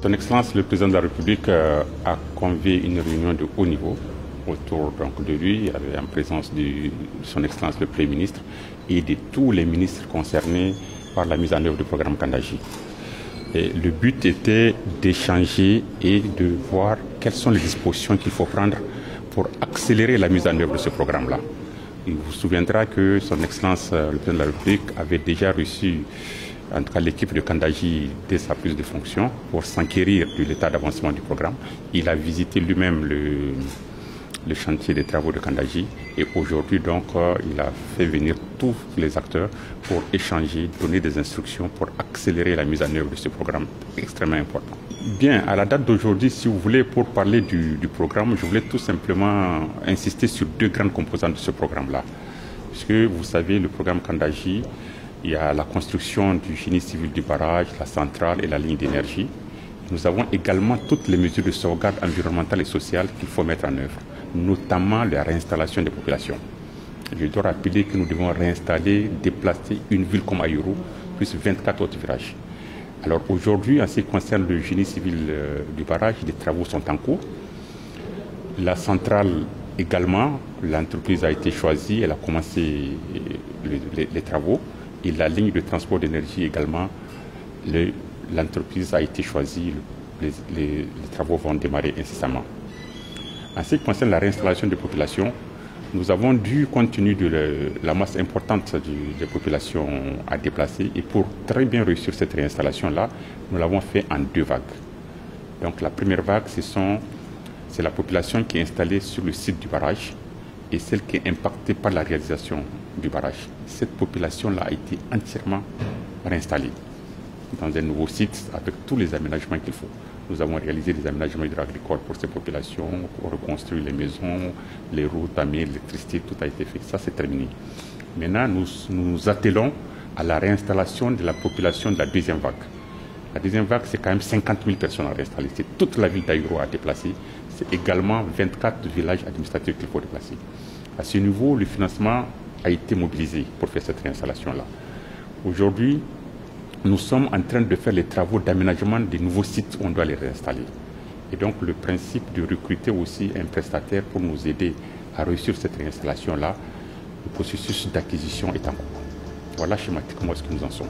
Son Excellence, le Président de la République a convié une réunion de haut niveau autour de lui, en présence de Son Excellence le Premier ministre et de tous les ministres concernés par la mise en œuvre du programme Kandaji. Et le but était d'échanger et de voir quelles sont les dispositions qu'il faut prendre pour accélérer la mise en œuvre de ce programme-là. Il vous souviendra que Son Excellence le Président de la République avait déjà reçu en tout cas l'équipe de Kandaji dès sa prise de fonction pour s'enquérir de l'état d'avancement du programme. Il a visité lui-même le chantier des travaux de Kandaji et aujourd'hui donc il a fait venir tous les acteurs pour échanger, donner des instructions pour accélérer la mise en œuvre de ce programme extrêmement important. Bien, à la date d'aujourd'hui, si vous voulez, pour parler du programme, je voulais tout simplement insister sur deux grandes composantes de ce programme-là. Puisque vous savez, le programme Kandaji, il y a la construction du génie civil du barrage, la centrale et la ligne d'énergie. Nous avons également toutes les mesures de sauvegarde environnementale et sociale qu'il faut mettre en œuvre, notamment la réinstallation des populations. Je dois rappeler que nous devons réinstaller, déplacer une ville comme Ayuru, plus 24 autres villages. Alors aujourd'hui, en ce qui concerne le génie civil du barrage, les travaux sont en cours. La centrale également, l'entreprise a été choisie, elle a commencé les travaux. Et la ligne de transport d'énergie également, l'entreprise a été choisie, les travaux vont démarrer incessamment. En ce qui concerne la réinstallation des populations, nous avons dû, compte tenu de la masse importante des populations à déplacer, et pour très bien réussir cette réinstallation-là, nous l'avons fait en deux vagues. Donc la première vague, c'est la population qui est installée sur le site du barrage et celle qui est impactée par la réalisation du barrage. Cette population-là a été entièrement réinstallée dans un nouveau site avec tous les aménagements qu'il faut. Nous avons réalisé des aménagements hydro-agricoles pour ces populations, reconstruit les maisons, les routes, amener l'électricité, tout a été fait. Ça, c'est terminé. Maintenant, nous nous attelons à la réinstallation de la population de la deuxième vague. La deuxième vague, c'est quand même 50 000 personnes à réinstaller. C'est toute la ville d'Ayuru à déplacer. C'est également 24 villages administratifs qu'il faut déplacer. À ce niveau, le financement a été mobilisé pour faire cette réinstallation-là. Aujourd'hui, nous sommes en train de faire les travaux d'aménagement des nouveaux sites où on doit les réinstaller. Et donc le principe de recruter aussi un prestataire pour nous aider à réussir cette réinstallation-là, le processus d'acquisition est en cours. Voilà schématiquement ce que nous en sommes.